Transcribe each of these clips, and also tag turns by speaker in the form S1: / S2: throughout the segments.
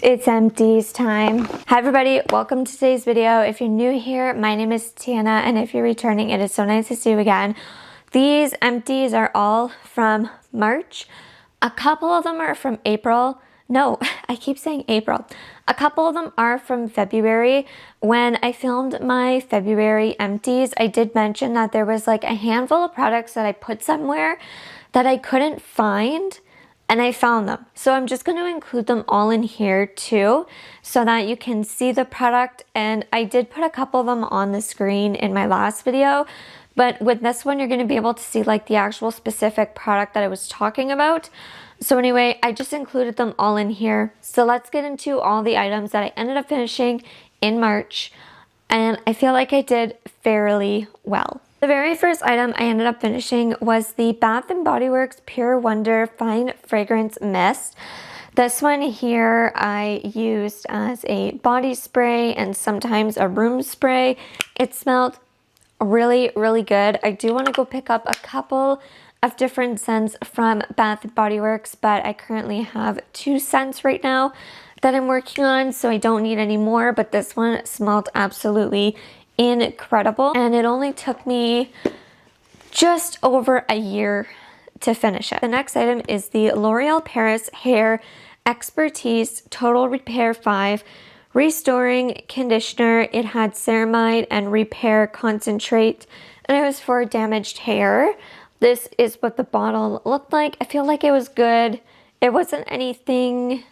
S1: It's empties time. Hi everybody, welcome to today's video. If you're new here, my name is Tiana, and if you're returning, it is so nice to see you again. These empties are all from March. A couple of them are from April. No, I keep saying April. A couple of them are from February. When I filmed my February empties, I did mention that there was like a handful of products that I put somewhere that I couldn't find. And I found them. So I'm just going to include them all in here too, so that you can see the product. And I did put a couple of them on the screen in my last video, but with this one, you're going to be able to see like the actual specific product that I was talking about. So anyway, I just included them all in here. So let's get into all the items that I ended up finishing in March. And I feel like I did fairly well. The very first item I ended up finishing was the Bath & Body Works Pure Wonder Fine Fragrance Mist. This one here I used as a body spray and sometimes a room spray. It smelled really, really good. I do want to go pick up a couple of different scents from Bath & Body Works, but I currently have 2 scents right now that I'm working on, so I don't need any more, but this one smelled absolutely incredible, and it only took me just over a year to finish it. The next item is the L'Oreal Paris Hair Expertise Total Repair 5 Restoring Conditioner. It had ceramide and repair concentrate, and it was for damaged hair. This is what the bottle looked like. I feel like it was good. It wasn't anything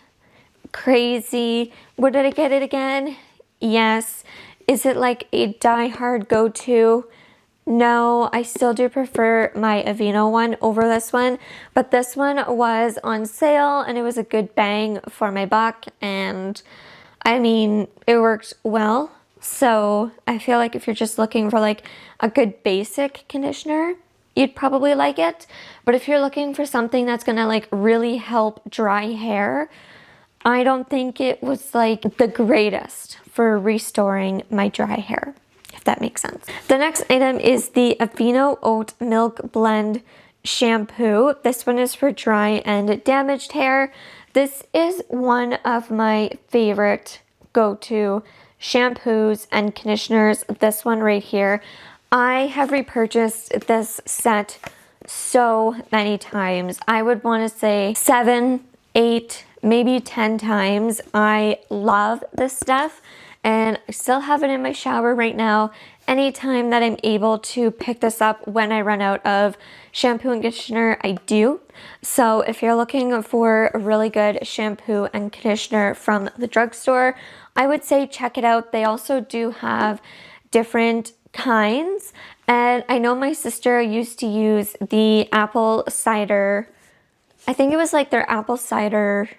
S1: crazy. Would I get it again? Yes. Is it like a die-hard go-to? No, I still do prefer my Aveeno one over this one, but this one was on sale and it was a good bang for my buck, and I mean, it worked well. So I feel like if you're just looking for like a good basic conditioner, you'd probably like it. But if you're looking for something that's gonna like really help dry hair, I don't think it was like the greatest for restoring my dry hair, if that makes sense. The next item is the Aveeno Oat Milk Blend Shampoo. This one is for dry and damaged hair. This is one of my favorite go-to shampoos and conditioners. This one right here. I have repurchased this set so many times. I would want to say 7, 8, maybe 10 times. I love this stuff, and I still have it in my shower right now. Anytime that I'm able to pick this up when I run out of shampoo and conditioner, I do. So if you're looking for a really good shampoo and conditioner from the drugstore, I would say check it out. They also do have different kinds, and I know my sister used to use the apple cider, I think it was like their apple cider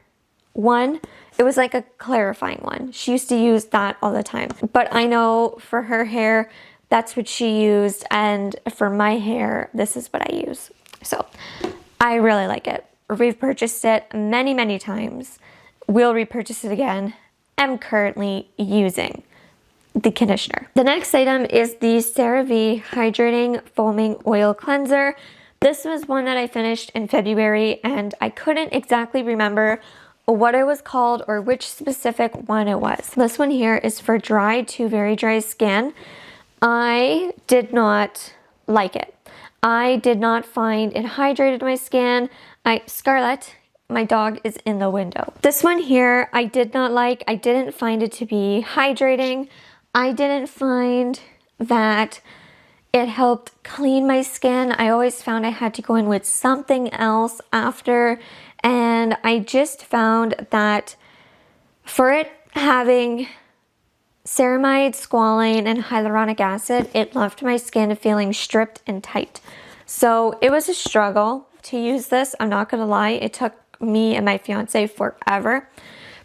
S1: one. It was like a clarifying one. She used to use that all the time. But I know for her hair, that's what she used. And for my hair, this is what I use. So I really like it. We've purchased it many, many times. We'll repurchase it again. I'm currently using the conditioner. The next item is the CeraVe Hydrating Foaming Oil Cleanser. This was one that I finished in February, and I couldn't exactly remember what it was called or which specific one it was. This one here is for dry to very dry skin. I did not like it. I did not find it hydrated my skin. Scarlett, my dog, is in the window. This one here I did not like. I didn't find it to be hydrating. I didn't find that it helped clean my skin. I always found I had to go in with something else after, and I just found that for it having ceramide, squalane, and hyaluronic acid, it left my skin feeling stripped and tight. So it was a struggle to use this. I'm not gonna lie, it took me and my fiance forever,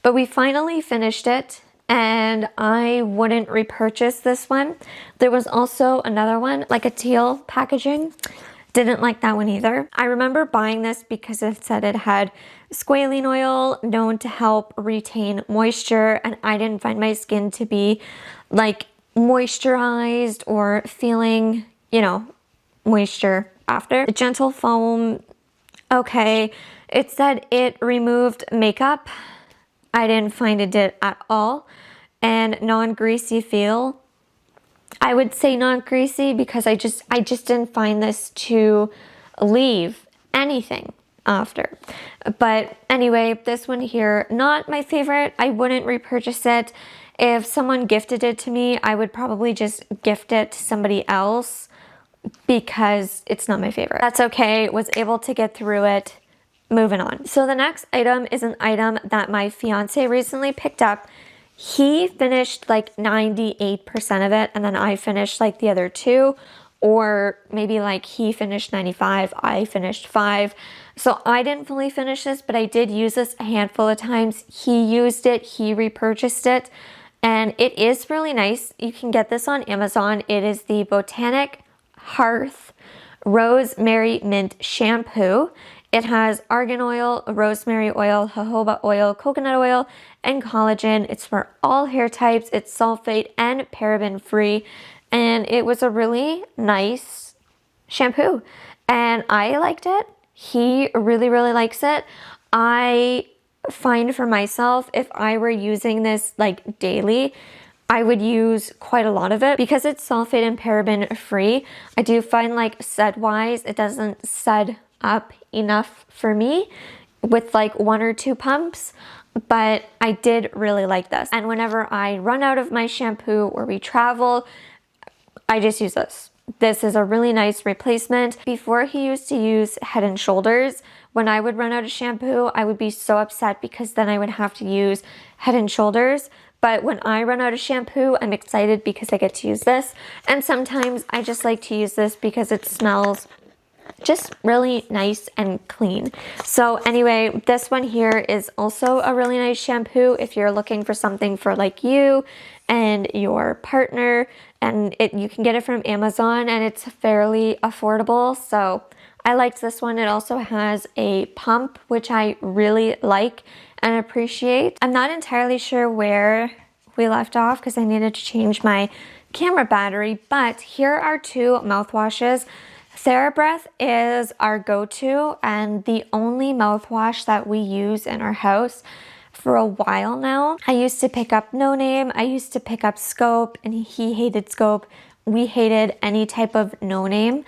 S1: but we finally finished it. And I wouldn't repurchase this one. There was also another one, like a teal packaging. Didn't like that one either. I remember buying this because it said it had squalene oil known to help retain moisture, and I didn't find my skin to be like moisturized or feeling, you know, moisture after. The gentle foam, okay. It said it removed makeup. I didn't find it did at all. And non-greasy feel, I would say not greasy because I just didn't find this to leave anything after. But anyway, this one here, not my favorite. I wouldn't repurchase it. If someone gifted it to me, I would probably just gift it to somebody else because it's not my favorite. That's okay. Was able to get through it. Moving on. So the next item is an item that my fiance recently picked up. He finished like 98% of it, and then I finished like the other 2, or maybe like he finished 95, I finished 5. So I didn't fully finish this, but I did use this a handful of times. He used it, he repurchased it, and it is really nice. You can get this on Amazon. It is the Botanic Hearth Rosemary Mint Shampoo. It has argan oil, rosemary oil, jojoba oil, coconut oil, and collagen. It's for all hair types. It's sulfate and paraben free. And it was a really nice shampoo. And I liked it. He really, really likes it. I find for myself, if I were using this like daily, I would use quite a lot of it because it's sulfate and paraben free. I do find like sud wise, it doesn't sud up enough for me with like 1 or 2 pumps, but I did really like this. And whenever I run out of my shampoo or we travel, I just use this. This is a really nice replacement. Before, he used to use Head and Shoulders. When I would run out of shampoo, I would be so upset because then I would have to use Head and Shoulders. But when I run out of shampoo, I'm excited because I get to use this. And sometimes I just like to use this because it smells just really nice and clean. So anyway, this one here is also a really nice shampoo if you're looking for something for like you and your partner, and you can get it from Amazon and it's fairly affordable. So I liked this one. It also has a pump, which I really like and appreciate. I'm not entirely sure where we left off because I needed to change my camera battery, but here are 2 mouthwashes. TheraBreath is our go-to and the only mouthwash that we use in our house for a while now. I used to pick up No Name, I used to pick up Scope, and he hated Scope. We hated any type of No Name.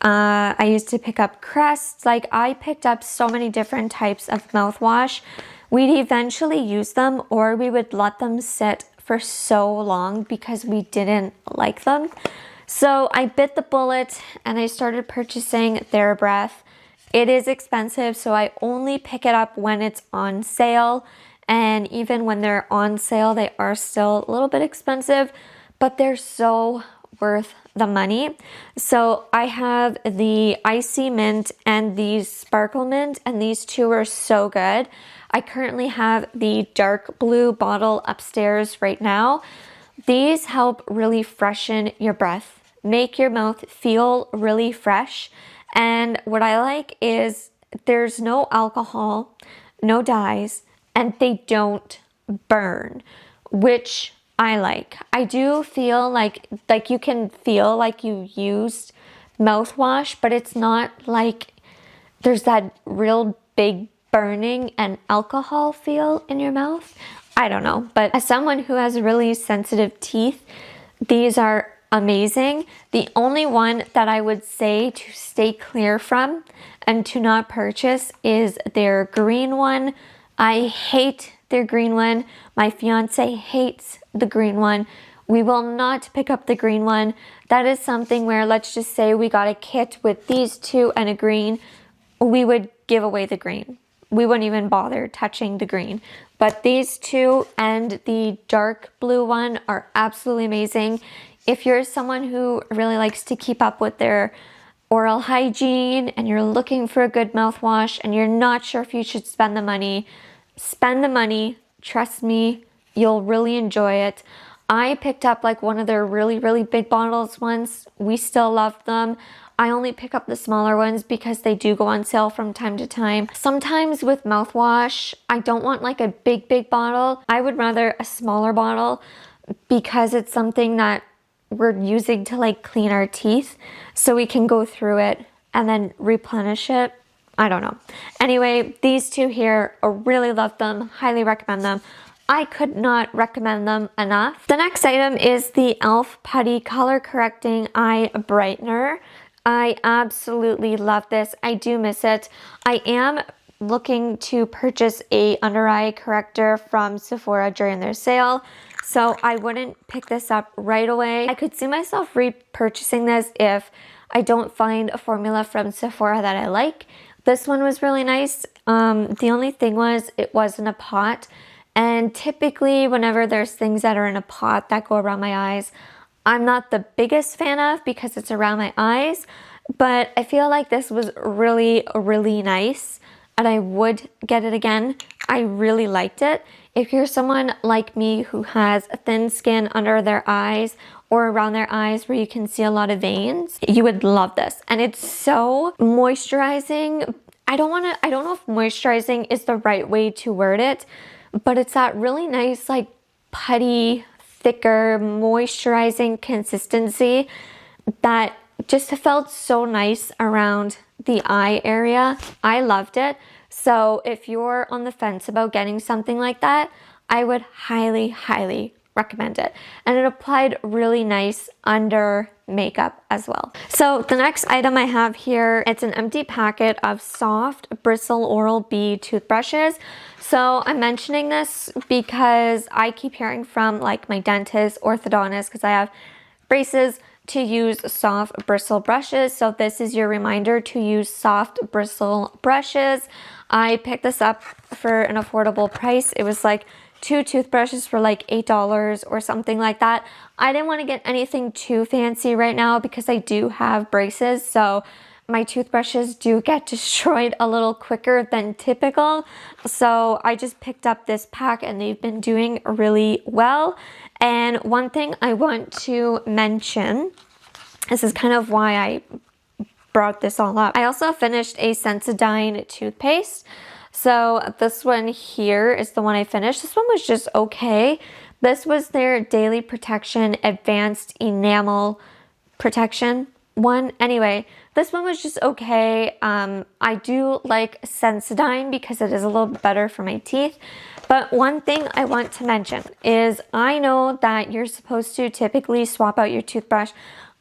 S1: I used to pick up Crest. Like, I picked up so many different types of mouthwash. We'd eventually use them, or we would let them sit for so long because we didn't like them. So I bit the bullet and I started purchasing TheraBreath. It is expensive, so I only pick it up when it's on sale. And even when they're on sale, they are still a little bit expensive, but they're so worth the money. So I have the Icy Mint and the Sparkle Mint, and these 2 are so good. I currently have the dark blue bottle upstairs right now. These help really freshen your breath, make your mouth feel really fresh. And what I like is there's no alcohol, no dyes, and they don't burn, which I like. I do feel like you can feel like you used mouthwash, but it's not like there's that real big burning and alcohol feel in your mouth. I don't know, but as someone who has really sensitive teeth, these are amazing. The only one that I would say to stay clear from and to not purchase is their green one. I hate their green one. My fiance hates the green one. We will not pick up the green one. That is something where, let's just say we got a kit with these 2 and a green, we would give away the green. We wouldn't even bother touching the green. But these 2 and the dark blue one are absolutely amazing. If you're someone who really likes to keep up with their oral hygiene and you're looking for a good mouthwash and you're not sure if you should spend the money, spend the money. Trust me, you'll really enjoy it. I picked up like one of their really, really big bottles once. We still love them. I only pick up the smaller ones because they do go on sale from time to time. Sometimes with mouthwash, I don't want like a big, big bottle. I would rather a smaller bottle because it's something that we're using to like clean our teeth, so we can go through it and then replenish it I don't know. Anyway, these two here, I really love them, highly recommend them. I could not recommend them enough. The next item is the e.l.f. Putty Color Correcting Eye Brightener. I absolutely love this. I do miss it. I am looking to purchase a under eye corrector from Sephora during their sale, so I wouldn't pick this up right away. I could see myself repurchasing this if I don't find a formula from Sephora that I like. This one was really nice. The only thing was it was in a pot, and typically whenever there's things that are in a pot that go around my eyes, I'm not the biggest fan of because it's around my eyes, but I feel like this was really, really nice and I would get it again. I really liked it. If you're someone like me who has thin skin under their eyes or around their eyes where you can see a lot of veins, you would love this. And it's so moisturizing. I don't know if moisturizing is the right way to word it, but it's that really nice, like putty, thicker, moisturizing consistency that just felt so nice around the eye area. I loved it. So if you're on the fence about getting something like that, I would highly, highly recommend it. And it applied really nice under makeup as well. So the next item I have here, it's an empty packet of soft bristle Oral-B toothbrushes. So I'm mentioning this because I keep hearing from like my dentist, orthodontist, because I have braces, to use soft bristle brushes. So this is your reminder to use soft bristle brushes. I picked this up for an affordable price. It was like 2 toothbrushes for like $8 or something like that. I didn't want to get anything too fancy right now because I do have braces, so my toothbrushes do get destroyed a little quicker than typical. So I just picked up this pack and they've been doing really well. And one thing I want to mention, this is kind of why I brought this all up. I also finished a Sensodyne toothpaste. So this one here is the one I finished. This one was just okay. This was their Daily Protection Advanced Enamel Protection one. Anyway, this one was just okay. I do like Sensodyne because it is a little bit better for my teeth. But one thing I want to mention is I know that you're supposed to typically swap out your toothbrush.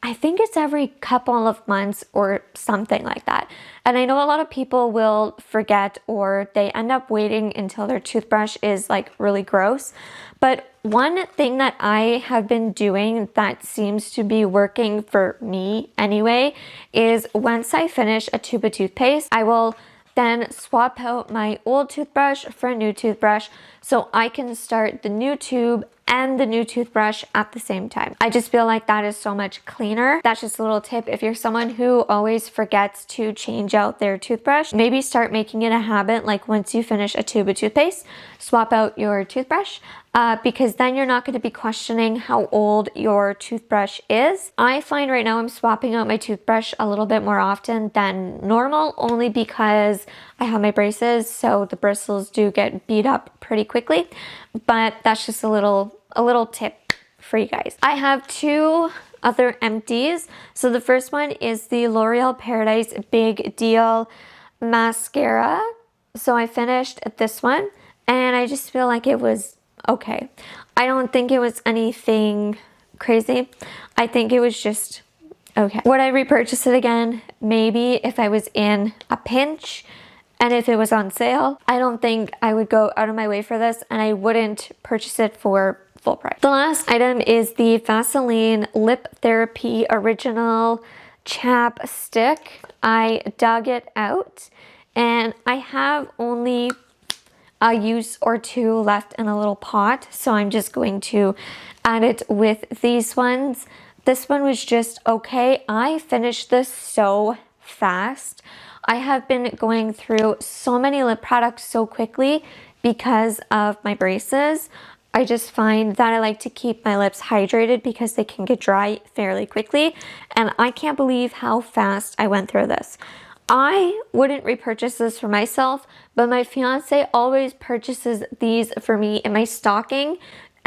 S1: I think it's every couple of months or something like that. And I know a lot of people will forget or they end up waiting until their toothbrush is like really gross. But one thing that I have been doing that seems to be working for me anyway is once I finish a tube of toothpaste, I will then swap out my old toothbrush for a new toothbrush so I can start the new tube and the new toothbrush at the same time. I just feel like that is so much cleaner. That's just a little tip. If you're someone who always forgets to change out their toothbrush, maybe start making it a habit, like once you finish a tube of toothpaste, swap out your toothbrush. Because then you're not going to be questioning how old your toothbrush is. I find right now I'm swapping out my toothbrush a little bit more often than normal, only because I have my braces, so the bristles do get beat up pretty quickly. But that's just a little tip for you guys. I have 2 other empties. So the first one is the L'Oreal Paradise Big Deal Mascara. So I finished this one and I just feel like it was okay. I don't think it was anything crazy. I think it was just okay. Would I repurchase it again? Maybe if I was in a pinch and if it was on sale. I don't think I would go out of my way for this, and I wouldn't purchase it for full price. The last item is the Vaseline Lip Therapy Original Chapstick. I dug it out and I have only a use or 2 left in a little pot, so I'm just going to add it with these ones. This one was just okay. I finished this so fast. I have been going through so many lip products so quickly because of my braces. I just find that I like to keep my lips hydrated because they can get dry fairly quickly, and I can't believe how fast I went through this. I wouldn't repurchase this for myself, but my fiance always purchases these for me in my stocking,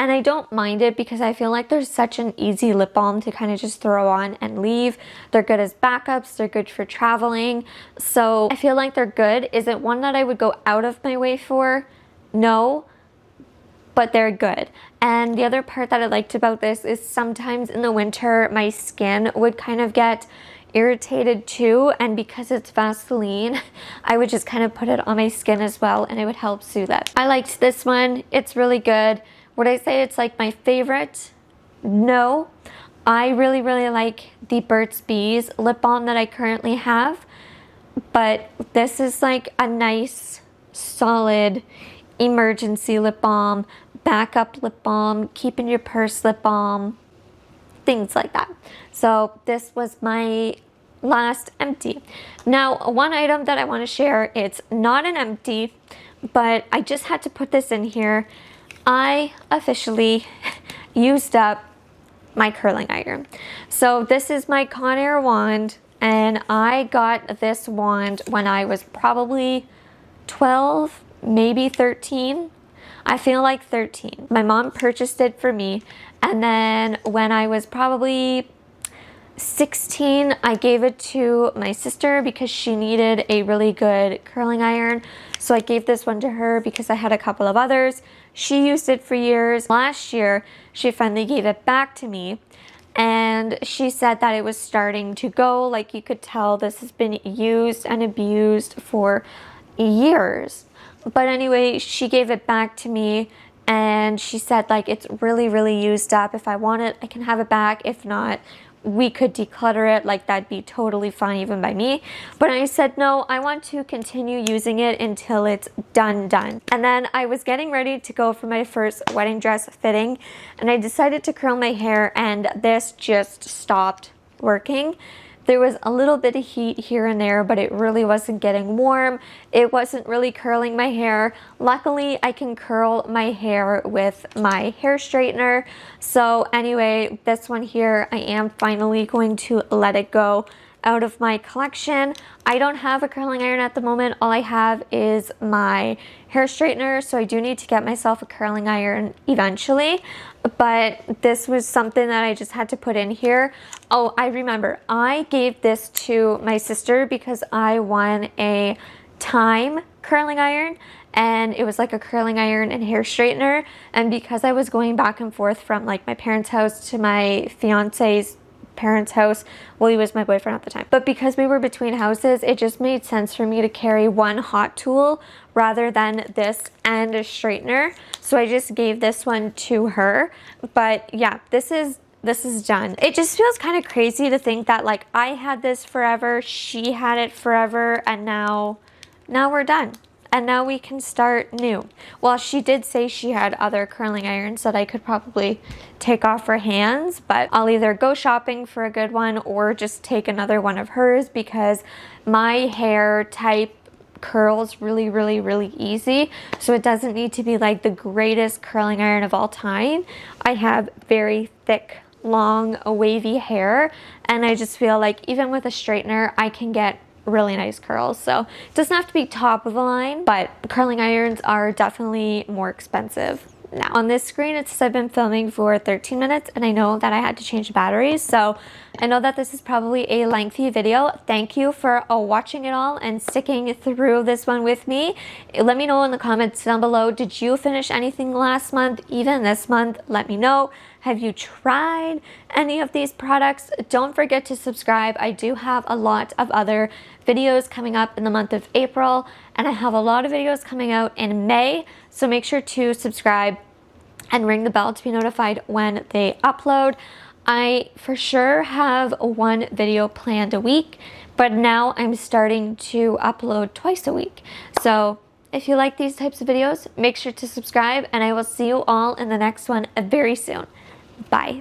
S1: And I don't mind it because I feel like they're such an easy lip balm to kind of just throw on and leave. They're good as backups. They're good for traveling. So I feel like they're good. Is it one that I would go out of my way for? No, but they're good. And the other part that I liked about this is sometimes in the winter, my skin would kind of get irritated too, and because it's Vaseline, I would just kind of put it on my skin as well, and it would help soothe it. I liked this one. It's really good. Would I say it's like my favorite? No. I really like the Burt's Bees lip balm that I currently have, but this is like a nice solid emergency lip balm, backup lip balm, keep in your purse lip balm, things like that. So this was my last empty. Now, one item that I want to share, it's not an empty, but I just had to put this in here. I officially used up my curling iron. So this is my Conair wand, and I got this wand when I was probably 12, maybe 13. I feel like 13. My mom purchased it for me, and then when I was probably 16, I gave it to my sister because she needed a really good curling iron. So I gave this one to her because I had a couple of others. She used it for years. Last year, she finally gave it back to me, and she said that it was starting to go. Like, you could tell this has been used and abused for years. But anyway, she gave it back to me, and she said, like, it's really used up. If I want it, I can have it back. If not, we could declutter it. Like, that'd be totally fine even by me. But I said, no, I want to continue using it until it's done. And then I was getting ready to go for my first wedding dress fitting, and I decided to curl my hair, and this just stopped working. There was a little bit of heat here and there, but it really wasn't getting warm. It wasn't really curling my hair. Luckily, I can curl my hair with my hair straightener. So anyway, this one here, I am finally going to let it go out of my collection. I don't have a curling iron at the moment. All I have is my hair straightener, so I do need to get myself a curling iron eventually. But this was something that I just had to put in here. Oh, I remember. I gave this to my sister because I won a time curling iron, and it was like a curling iron and hair straightener. And because I was going back and forth from like my parents' house to my fiance's parents' house, well, he was my boyfriend at the time, but because we were between houses, it just made sense for me to carry one hot tool rather than this and a straightener. So I just gave this one to her. But yeah, this is done. It just feels kind of crazy to think that like I had this forever, she had it forever, and now we're done. And now we can start new. Well, she did say she had other curling irons that I could probably take off her hands, but I'll either go shopping for a good one or just take another one of hers, because my hair type curls really easy. So it doesn't need to be like the greatest curling iron of all time. I have very thick, long, wavy hair, and I just feel like even with a straightener, I can get really nice curls. So it doesn't have to be top of the line, but curling irons are definitely more expensive now. On this screen, it says I've been filming for 13 minutes, and I know that I had to change batteries, so I know that this is probably a lengthy video. Thank you for watching it all and sticking through this one with me. Let me know in the comments down below, did you finish anything last month, even this month? Let me know. Have you tried any of these products? Don't forget to subscribe. I do have a lot of other videos coming up in the month of April, and I have a lot of videos coming out in May, so make sure to subscribe and ring the bell to be notified when they upload. I for sure have one video planned a week, but now I'm starting to upload twice a week. So if you like these types of videos, make sure to subscribe, and I will see you all in the next one very soon. Bye.